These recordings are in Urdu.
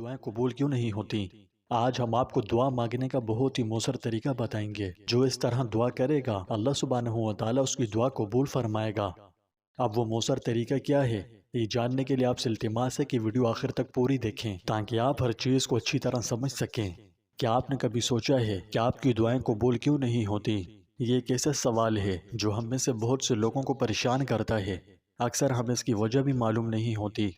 دعائیں قبول کیوں نہیں ہوتی؟ آج ہم آپ کو دعا مانگنے کا بہت ہی مؤثر طریقہ بتائیں گے۔ جو اس طرح دعا کرے گا اللہ سبحانہ و تعالیٰ اس کی دعا قبول فرمائے گا۔ اب وہ مؤثر طریقہ کیا ہے؟ یہ جاننے کے لیے آپ سے التماس ہے کہ ویڈیو آخر تک پوری دیکھیں تاکہ آپ ہر چیز کو اچھی طرح سمجھ سکیں۔ کیا آپ نے کبھی سوچا ہے کہ آپ کی دعائیں قبول کیوں نہیں ہوتی؟ یہ ایک ایسا سوال ہے جو ہم میں سے بہت سے لوگوں کو پریشان کرتا ہے۔ اکثر ہمیں اس کی وجہ بھی معلوم نہیں ہوتی۔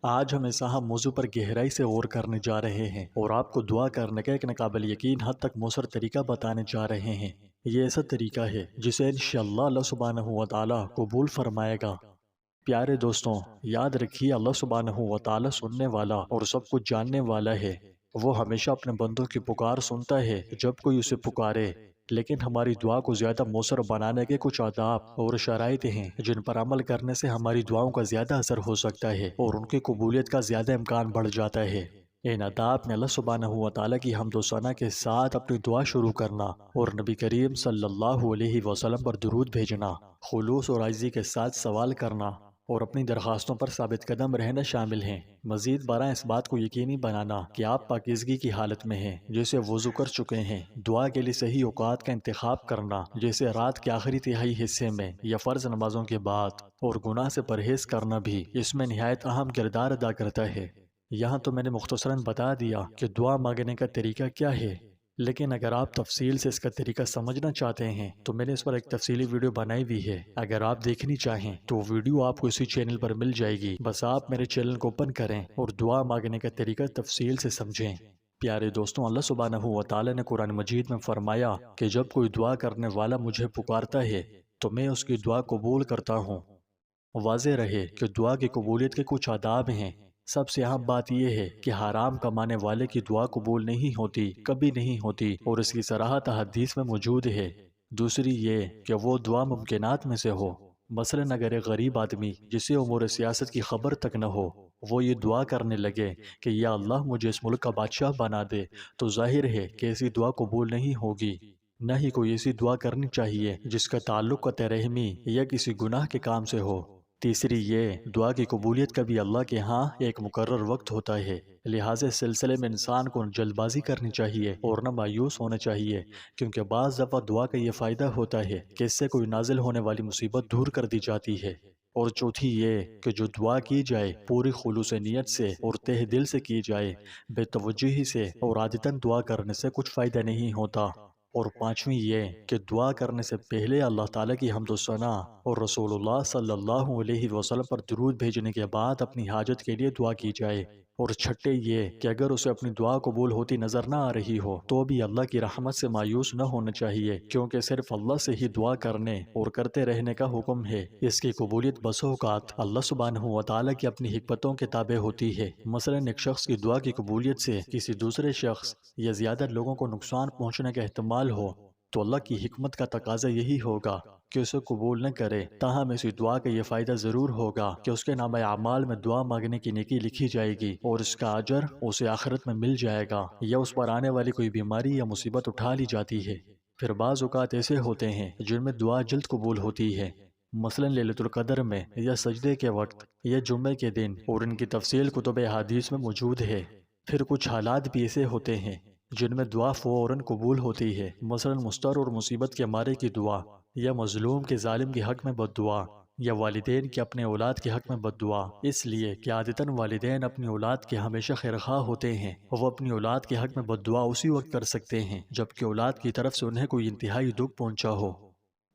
آج ہم اس اہم موضوع پر گہرائی سے غور کرنے جا رہے ہیں اور آپ کو دعا کرنے کا ایک ناقابل یقین حد تک مؤثر طریقہ بتانے جا رہے ہیں۔ یہ ایسا طریقہ ہے جسے انشاءاللہ اللہ سبحانہ و تعالیٰ قبول فرمائے گا۔ پیارے دوستوں، یاد رکھیے اللہ سبحانہ و تعالیٰ سننے والا اور سب کچھ جاننے والا ہے۔ وہ ہمیشہ اپنے بندوں کی پکار سنتا ہے جب کوئی اسے پکارے، لیکن ہماری دعا کو زیادہ مؤثر بنانے کے کچھ آداب اور شرائط ہیں جن پر عمل کرنے سے ہماری دعاؤں کا زیادہ اثر ہو سکتا ہے اور ان کی قبولیت کا زیادہ امکان بڑھ جاتا ہے۔ ان آداب میں اللہ سبحانہ و تعالیٰ کی حمد و ثنا کے ساتھ اپنی دعا شروع کرنا اور نبی کریم صلی اللہ علیہ وسلم پر درود بھیجنا، خلوص اور عاجزی کے ساتھ سوال کرنا اور اپنی درخواستوں پر ثابت قدم رہنا شامل ہیں۔ مزید برآں اس بات کو یقینی بنانا کہ آپ پاکیزگی کی حالت میں ہیں، جیسے وضو کر چکے ہیں۔ دعا کے لیے صحیح اوقات کا انتخاب کرنا، جیسے رات کے آخری تہائی حصے میں یا فرض نمازوں کے بعد، اور گناہ سے پرہیز کرنا بھی اس میں نہایت اہم کردار ادا کرتا ہے۔ یہاں تو میں نے مختصراً بتا دیا کہ دعا مانگنے کا طریقہ کیا ہے، لیکن اگر آپ تفصیل سے اس کا طریقہ سمجھنا چاہتے ہیں تو میں نے اس پر ایک تفصیلی ویڈیو بنائی بھی ہے۔ اگر آپ دیکھنی چاہیں تو ویڈیو آپ کو اسی چینل پر مل جائے گی، بس آپ میرے چینل کو اوپن کریں اور دعا مانگنے کا طریقہ تفصیل سے سمجھیں۔ پیارے دوستوں، اللہ سبحانہ و تعالیٰ نے قرآن مجید میں فرمایا کہ جب کوئی دعا کرنے والا مجھے پکارتا ہے تو میں اس کی دعا قبول کرتا ہوں۔ واضح رہے کہ دعا کی قبولیت کے کچھ آداب ہیں۔ سب سے اہم بات یہ ہے کہ حرام کمانے والے کی دعا قبول نہیں ہوتی، کبھی نہیں ہوتی، اور اس کی صراحت حدیث میں موجود ہے۔ دوسری یہ کہ وہ دعا ممکنات میں سے ہو۔ مثلاً اگر ایک غریب آدمی جسے امور سیاست کی خبر تک نہ ہو، وہ یہ دعا کرنے لگے کہ یا اللہ مجھے اس ملک کا بادشاہ بنا دے، تو ظاہر ہے کہ ایسی دعا قبول نہیں ہوگی۔ نہ ہی کوئی ایسی دعا کرنی چاہیے جس کا تعلق قطع رحمی یا کسی گناہ کے کام سے ہو۔ تیسری یہ، دعا کی قبولیت کا بھی اللہ کے ہاں ایک مقرر وقت ہوتا ہے، لہٰذا اس سلسلے میں انسان کو جلد بازی کرنی چاہیے اور نہ مایوس ہونا چاہیے، کیونکہ بعض دفعہ دعا کا یہ فائدہ ہوتا ہے کہ اس سے کوئی نازل ہونے والی مصیبت دور کر دی جاتی ہے۔ اور چوتھی یہ کہ جو دعا کی جائے پوری خلوص نیت سے اور تہ دل سے کی جائے، بے توجہی سے اور عادتاً دعا کرنے سے کچھ فائدہ نہیں ہوتا۔ اور پانچویں یہ کہ دعا کرنے سے پہلے اللہ تعالیٰ کی حمد و ثنا اور رسول اللہ صلی اللہ علیہ وسلم پر درود بھیجنے کے بعد اپنی حاجت کے لیے دعا کی جائے۔ اور چھٹے یہ کہ اگر اسے اپنی دعا قبول ہوتی نظر نہ آ رہی ہو تو بھی اللہ کی رحمت سے مایوس نہ ہونا چاہیے، کیونکہ صرف اللہ سے ہی دعا کرنے اور کرتے رہنے کا حکم ہے۔ اس کی قبولیت بسا اوقات اللہ سبحانہ و تعالیٰ کی اپنی حکمتوں کے تابع ہوتی ہے۔ مثلاً ایک شخص کی دعا کی قبولیت سے کسی دوسرے شخص یا زیادہ لوگوں کو نقصان پہنچنے کا احتمال ہو تو اللہ کی حکمت کا تقاضا یہی ہوگا کہ اسے قبول نہ کرے۔ تاہم اسی دعا کا یہ فائدہ ضرور ہوگا کہ اس کے نامہ اعمال میں دعا مانگنے کی نیکی لکھی جائے گی اور اس کا اجر اسے آخرت میں مل جائے گا، یا اس پر آنے والی کوئی بیماری یا مصیبت اٹھا لی جاتی ہے۔ پھر بعض اوقات ایسے ہوتے ہیں جن میں دعا جلد قبول ہوتی ہے، مثلاً لیلۃ القدر میں یا سجدے کے وقت یا جمعے کے دن، اور ان کی تفصیل کتب احادیث میں موجود ہے۔ پھر کچھ حالات بھی ایسے ہوتے ہیں جن میں دعا فوراً قبول ہوتی ہے، مثلاً مضطر اور مصیبت کے مارے کی دعا، یا مظلوم کے ظالم کے حق میں بد دعا، یا والدین کے اپنے اولاد کے حق میں بد دعا۔ اس لیے کہ عادتاً والدین اپنی اولاد کے ہمیشہ خیرخواہ ہوتے ہیں، وہ اپنی اولاد کے حق میں بد دعا اسی وقت کر سکتے ہیں جبکہ اولاد کی طرف سے انہیں کوئی انتہائی دکھ پہنچا ہو۔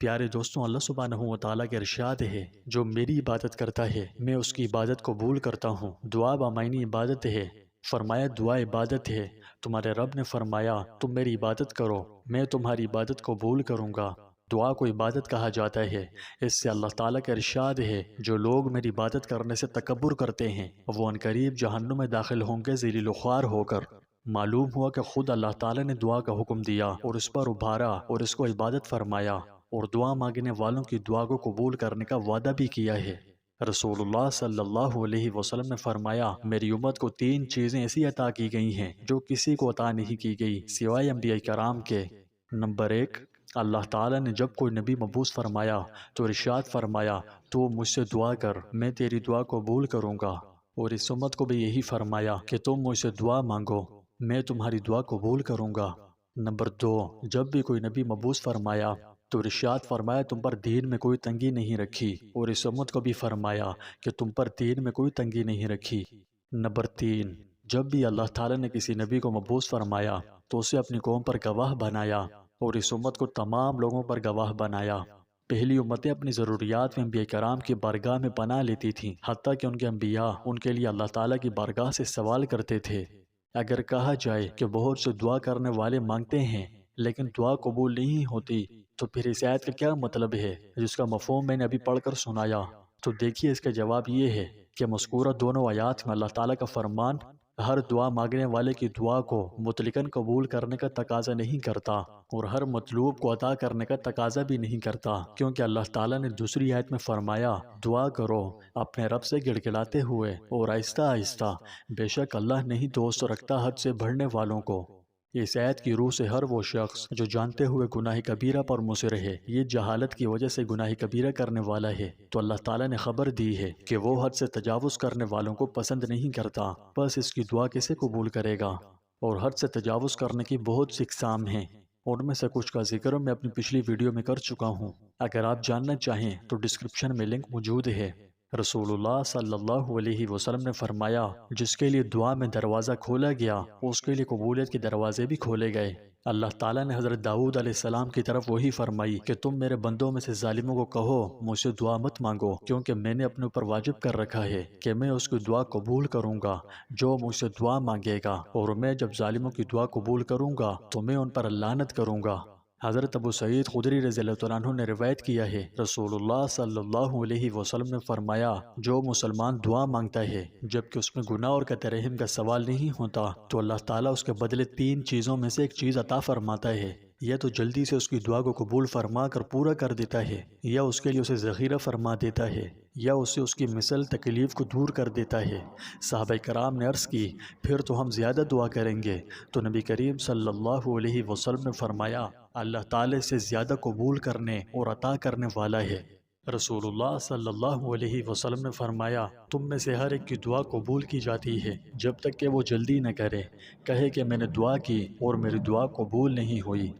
پیارے دوستوں، اللہ سبحانہ و تعالیٰ کے ارشاد ہے، جو میری عبادت کرتا ہے میں اس کی عبادت قبول کرتا ہوں۔ دعا بامعنی عبادت ہے۔ فرمایا دعا عبادت ہے۔ تمہارے رب نے فرمایا تم میری عبادت کرو، میں تمہاری عبادت قبول کروں گا۔ دعا کو عبادت کہا جاتا ہے۔ اس سے اللہ تعالیٰ کا ارشاد ہے، جو لوگ میری عبادت کرنے سے تکبر کرتے ہیں وہ عنقریب جہنم میں داخل ہوں گے ذلیل و خوار ہو کر۔ معلوم ہوا کہ خود اللہ تعالیٰ نے دعا کا حکم دیا اور اس پر ابھارا اور اس کو عبادت فرمایا، اور دعا مانگنے والوں کی دعا کو قبول کرنے کا وعدہ بھی کیا ہے۔ رسول اللہ صلی اللہ علیہ وسلم نے فرمایا، میری امت کو 3 چیزیں ایسی عطا کی گئی ہیں جو کسی کو عطا نہیں کی گئی سوائے انبیاء کرام کے۔ نمبر 1، اللہ تعالیٰ نے جب کوئی نبی مبعوث فرمایا تو ارشاد فرمایا تو مجھ سے دعا کر، میں تیری دعا قبول کروں گا۔ اور اس امت کو بھی یہی فرمایا کہ تم مجھ سے دعا مانگو، میں تمہاری دعا قبول کروں گا۔ نمبر 2، جب بھی کوئی نبی مبعوث فرمایا تو ارشاد فرمایا تم پر دین میں کوئی تنگی نہیں رکھی، اور اس امت کو بھی فرمایا کہ تم پر دین میں کوئی تنگی نہیں رکھی۔ نمبر 3، جب بھی اللہ تعالیٰ نے کسی نبی کو مبعوث فرمایا تو اسے اپنی قوم پر گواہ بنایا، اور اس امت کو تمام لوگوں پر گواہ بنایا۔ پہلی امتیں اپنی ضروریات میں انبیاء کرام کی بارگاہ میں پناہ لیتی تھیں، حتیٰ کہ ان کے انبیاء ان کے لیے اللہ تعالیٰ کی بارگاہ سے سوال کرتے تھے۔ اگر کہا جائے کہ بہت سے دعا کرنے والے مانگتے ہیں لیکن دعا قبول نہیں ہوتی تو پھر اس آیت کا کیا مطلب ہے، جس کا مفہوم میں نے ابھی پڑھ کر سنایا؟ تو دیکھیے اس کا جواب یہ ہے کہ مذکورہ دونوں آیات میں اللہ تعالیٰ کا فرمان ہر دعا مانگنے والے کی دعا کو مطلقاً قبول کرنے کا تقاضا نہیں کرتا، اور ہر مطلوب کو عطا کرنے کا تقاضا بھی نہیں کرتا، کیونکہ اللہ تعالیٰ نے دوسری آیت میں فرمایا دعا کرو اپنے رب سے گڑ گڑاتے ہوئے اور آہستہ آہستہ، بے شک اللہ نہیں دوست رکھتا حد سے بڑھنے والوں کو۔ اس آیت کی روح سے ہر وہ شخص جو جانتے ہوئے گناہ کبیرہ پر مصر ہے، یہ جہالت کی وجہ سے گناہ کبیرہ کرنے والا ہے، تو اللہ تعالیٰ نے خبر دی ہے کہ وہ حد سے تجاوز کرنے والوں کو پسند نہیں کرتا، بس اس کی دعا کیسے قبول کرے گا؟ اور حد سے تجاوز کرنے کی بہت سی اقسام ہیں، ان میں سے کچھ کا ذکر میں اپنی پچھلی ویڈیو میں کر چکا ہوں، اگر آپ جاننا چاہیں تو ڈسکرپشن میں لنک موجود ہے۔ رسول اللہ صلی اللہ علیہ وسلم نے فرمایا جس کے لیے دعا میں دروازہ کھولا گیا اس کے لیے قبولیت کے دروازے بھی کھولے گئے۔ اللہ تعالیٰ نے حضرت داؤد علیہ السلام کی طرف وہی فرمائی کہ تم میرے بندوں میں سے ظالموں کو کہو مجھ سے دعا مت مانگو، کیونکہ میں نے اپنے اوپر واجب کر رکھا ہے کہ میں اس کی دعا قبول کروں گا جو مجھ سے دعا مانگے گا، اور میں جب ظالموں کی دعا قبول کروں گا تو میں ان پر لعنت کروں گا۔ حضرت ابو سعید خدری رضی اللہ عنہ نے روایت کیا ہے رسول اللہ صلی اللہ علیہ وسلم نے فرمایا جو مسلمان دعا مانگتا ہے جبکہ اس میں گناہ اور قطع رحم کا سوال نہیں ہوتا تو اللہ تعالیٰ اس کے بدلے 3 چیزوں میں سے ایک چیز عطا فرماتا ہے، یا تو جلدی سے اس کی دعا کو قبول فرما کر پورا کر دیتا ہے، یا اس کے لیے اسے ذخیرہ فرما دیتا ہے، یا اسے اس کی مثل تکلیف کو دور کر دیتا ہے۔ صحابہ کرام نے عرض کی پھر تو ہم زیادہ دعا کریں گے، تو نبی کریم صلی اللہ علیہ وسلم نے فرمایا اللہ تعالی سے زیادہ قبول کرنے اور عطا کرنے والا ہے۔ رسول اللہ صلی اللہ علیہ وسلم نے فرمایا تم میں سے ہر ایک کی دعا قبول کی جاتی ہے جب تک کہ وہ جلدی نہ کرے، کہے کہ میں نے دعا کی اور میری دعا قبول نہیں ہوئی۔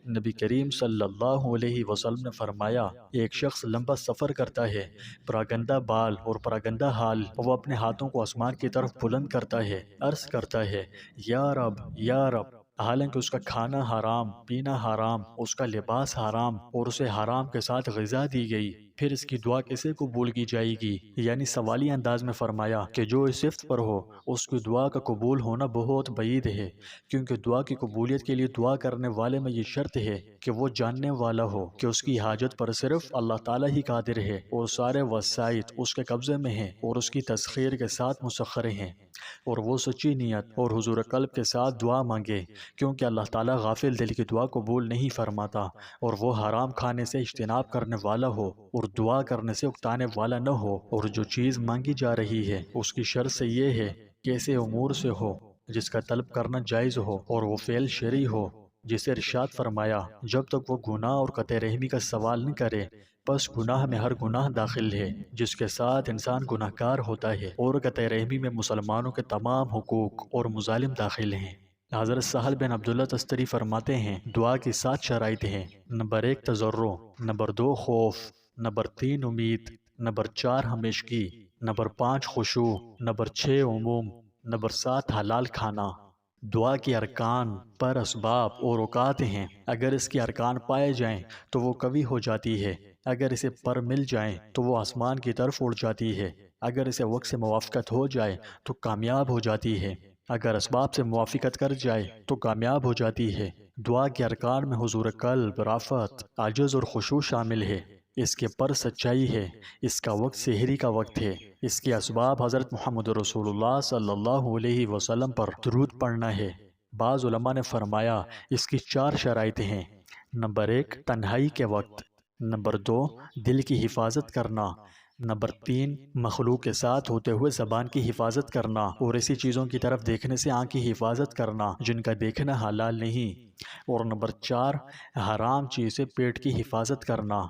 نبی کریم صلی اللہ علیہ وسلم نے فرمایا ایک شخص لمبا سفر کرتا ہے، پراگندہ بال اور پراگندہ حال، وہ اپنے ہاتھوں کو آسمان کی طرف بلند کرتا ہے، عرض کرتا ہے یا رب یا رب، حالانکہ اس کا کھانا حرام، پینا حرام، اس کا لباس حرام اور اسے حرام کے ساتھ غذا دی گئی، پھر اس کی دعا کیسے قبول کی جائے گی؟ یعنی سوالی انداز میں فرمایا کہ جو اس صفت پر ہو اس کی دعا کا قبول ہونا بہت بعید ہے، کیونکہ دعا کی قبولیت کے لیے دعا کرنے والے میں یہ شرط ہے کہ وہ جاننے والا ہو کہ اس کی حاجت پر صرف اللہ تعالیٰ ہی قادر ہے اور سارے وسائط اس کے قبضے میں ہیں اور اس کی تسخیر کے ساتھ مسخر ہیں، اور وہ سچی نیت اور حضور قلب کے ساتھ دعا مانگے، کیونکہ اللہ تعالیٰ غافل دل کی دعا قبول نہیں فرماتا، اور وہ حرام کھانے سے اجتناب کرنے والا ہو اور دعا کرنے سے اکتانے والا نہ ہو، اور جو چیز مانگی جا رہی ہے اس کی شرط سے یہ ہے کہ ایسے امور سے ہو جس کا طلب کرنا جائز ہو اور وہ فعل شرعی ہو، جسے ارشاد فرمایا جب تک وہ گناہ اور قطع رحمی کا سوال نہ کرے، بس گناہ میں ہر گناہ داخل ہے جس کے ساتھ انسان گناہ گار ہوتا ہے، اور قطع رحمی میں مسلمانوں کے تمام حقوق اور مظالم داخل ہیں۔ حضرت سہل بن عبداللہ تستری فرماتے ہیں دعا کی 7 شرائط ہیں۔ نمبر 1 تضرع، نمبر 2 خوف، نمبر 3 امید، نمبر 4 ہمیشگی، نمبر 5 خشوع، نمبر 6 عموم، نمبر 7 حلال کھانا۔ دعا کے ارکان پر اسباب اور اوقات ہیں، اگر اس کے ارکان پائے جائیں تو وہ قوی ہو جاتی ہے، اگر اسے پر مل جائیں تو وہ آسمان کی طرف اڑ جاتی ہے، اگر اسے وقت سے موافقت ہو جائے تو کامیاب ہو جاتی ہے، اگر اسباب سے موافقت کر جائے تو کامیاب ہو جاتی ہے۔ دعا کے ارکان میں حضور قلب، رافت، عجز اور خشوع شامل ہے۔ اس کے پر سچائی ہے، اس کا وقت سحری کا وقت ہے، اس کے اسباب حضرت محمد رسول اللہ صلی اللہ علیہ وسلم پر درود پڑھنا ہے۔ بعض علماء نے فرمایا اس کی 4 شرائط ہیں۔ نمبر 1 تنہائی کے وقت، نمبر 2 دل کی حفاظت کرنا، نمبر 3 مخلوق کے ساتھ ہوتے ہوئے زبان کی حفاظت کرنا اور ایسی چیزوں کی طرف دیکھنے سے آنکھ کی حفاظت کرنا جن کا دیکھنا حلال نہیں، اور نمبر 4 حرام چیز سے پیٹ کی حفاظت کرنا۔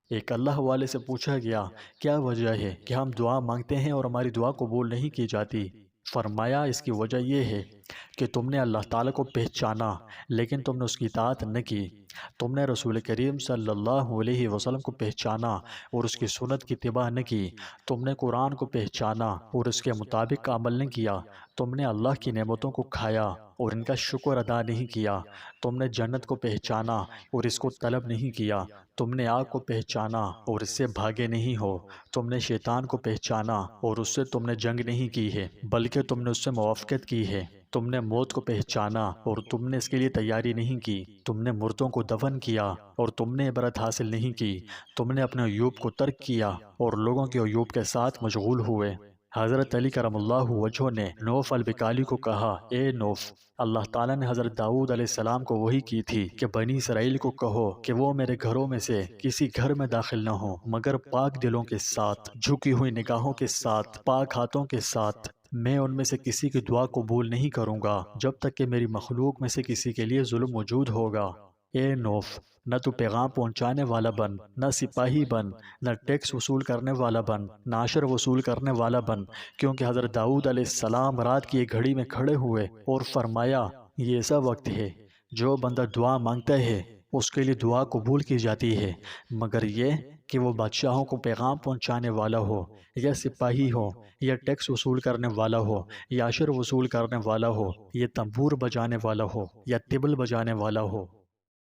ایک اللہ والے سے پوچھا گیا، کیا وجہ ہے کہ ہم دعا مانگتے ہیں اور ہماری دعا قبول نہیں کی جاتی؟ فرمایا، اس کی وجہ یہ ہے کہ تم نے اللہ تعالیٰ کو پہچانا لیکن تم نے اس کی اطاعت نہ کی۔ تم نے رسول کریم صلی اللہ علیہ وسلم کو پہچانا اور اس کی سنت کی اتباع نہ کی۔ تم نے قرآن کو پہچانا اور اس کے مطابق عمل نہ کیا۔ تم نے اللہ کی نعمتوں کو کھایا اور ان کا شکر ادا نہیں کیا۔ تم نے جنت کو پہچانا اور اس کو طلب نہیں کیا۔ تم نے آگ کو پہچانا اور اس سے بھاگے نہیں ہو۔ تم نے شیطان کو پہچانا اور اس سے تم نے جنگ نہیں کی ہے بلکہ تم نے اس سے موافقت کی ہے۔ تم نے موت کو پہچانا اور تم نے اس کے لیے تیاری نہیں کی۔ تم نے مردوں کو دفن کیا اور تم نے عبرت حاصل نہیں کی۔ تم نے اپنے عیوب کو ترک کیا اور لوگوں کے عیوب کے ساتھ مشغول ہوئے۔ حضرت علی کرم اللہ وجہہ نے نوف البکالی کو کہا، اے نوف، اللہ تعالیٰ نے حضرت داؤد علیہ السلام کو وحی کی تھی کہ بنی اسرائیل کو کہو کہ وہ میرے گھروں میں سے کسی گھر میں داخل نہ ہوں مگر پاک دلوں کے ساتھ، جھکی ہوئی نگاہوں کے ساتھ، پاک ہاتھوں کے ساتھ۔ میں ان میں سے کسی کی دعا قبول نہیں کروں گا جب تک کہ میری مخلوق میں سے کسی کے لیے ظلم موجود ہوگا۔ اے نوف، نہ تو پیغام پہنچانے والا بن، نہ سپاہی بن، نہ ٹیکس وصول کرنے والا بن، نہ عشر وصول کرنے والا بن، کیونکہ حضرت داؤد علیہ السلام رات کی ایک گھڑی میں کھڑے ہوئے اور فرمایا، یہ ایسا وقت ہے جو بندہ دعا مانگتا ہے اس کے لیے دعا قبول کی جاتی ہے، مگر یہ کہ وہ بادشاہوں کو پیغام پہنچانے والا ہو، یا سپاہی ہو، یا ٹیکس وصول کرنے والا ہو، یا عشر وصول کرنے والا ہو، یا تنبور بجانے والا ہو، یا طبل بجانے والا ہو۔